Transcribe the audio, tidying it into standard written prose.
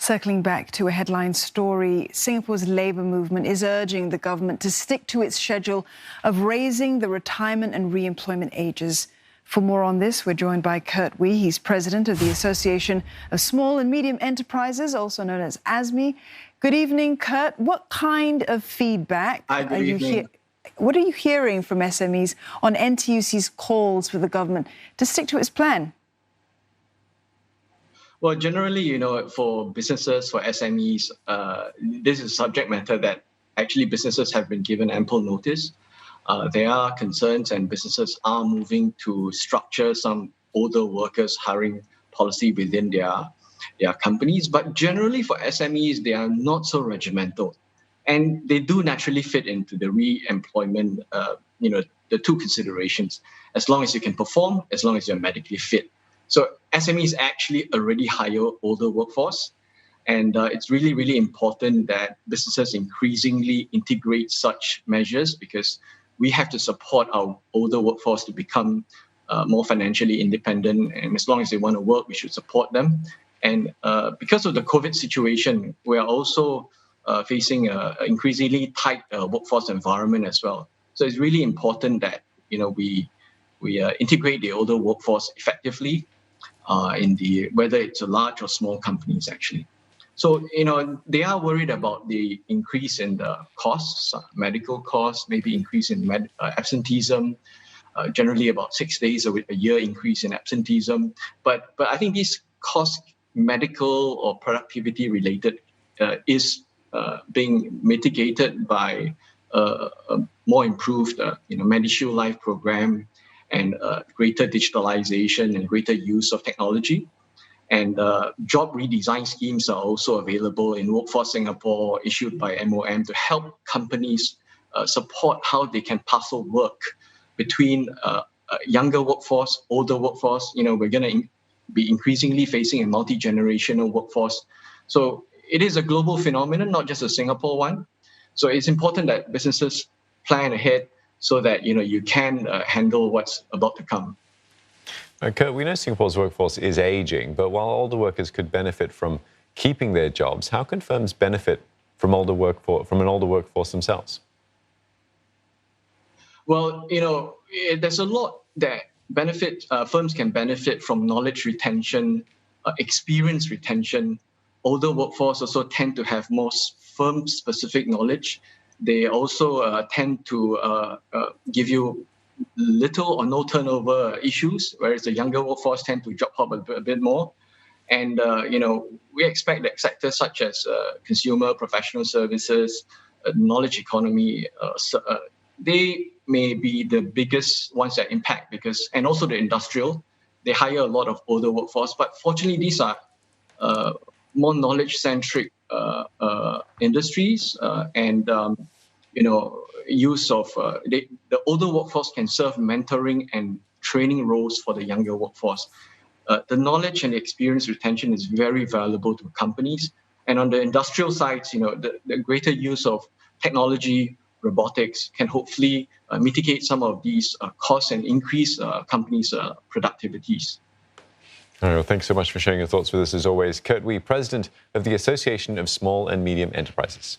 Circling back to a headline story, Singapore's labour movement is urging the government to stick to its schedule of raising the retirement and re-employment ages. For more on this, we're joined by Kurt Wee. He's president of the Association of Small and Medium Enterprises, also known as ASME. Good evening, Kurt. What kind of feedback are you what are you hearing from SMEs on NTUC's calls for the government to stick to its plan? Well, generally, for businesses, for SMEs, this is a subject matter that actually businesses have been given ample notice. There are concerns and businesses are moving to structure some older workers hiring policy within their companies. But generally for SMEs, they are not so regimental. And they do naturally fit into the re-employment, the two considerations, as long as you can perform, as long as you're medically fit. So SMEs actually already hire older workforce. And it's really, really important that businesses increasingly integrate such measures because we have to support our older workforce to become more financially independent. And as long as they want to work, we should support them. And because of the COVID situation, we are also facing an increasingly tight workforce environment as well. So it's really important that we integrate the older workforce effectively whether it's a large or small companies actually. So they are worried about the increase in the costs, medical costs, maybe increase in absenteeism, generally about 6 days a year increase in absenteeism. But I think these costs, medical or productivity related, is being mitigated by a more improved MediShield Life program and greater digitalization and greater use of technology. And job redesign schemes are also available in Workforce Singapore, issued by MOM, to help companies support how they can parcel work between younger workforce, older workforce. We're going to be increasingly facing a multi-generational workforce. So it is a global phenomenon, not just a Singapore one. So it's important that businesses plan ahead so that you can handle what's about to come. Kurt, we know Singapore's workforce is aging, but while older workers could benefit from keeping their jobs, how can firms benefit from an older workforce themselves? Well, there's a lot that firms can benefit from: knowledge retention, experience retention. Older workforce also tend to have more firm-specific knowledge. They also tend to give you little or no turnover issues, whereas the younger workforce tend to job hop a bit more. And, we expect that sectors such as consumer, professional services, knowledge economy, they may be the biggest ones that impact and also the industrial, they hire a lot of older workforce. But fortunately, these are more knowledge-centric industries use of the older workforce can serve mentoring and training roles for the younger workforce. The knowledge and experience retention is very valuable to companies. And on the industrial side, the greater use of technology, robotics can hopefully mitigate some of these costs and increase companies' productivities. All right, well, thanks so much for sharing your thoughts with us as always. Kurt Wee, president of the Association of Small and Medium Enterprises.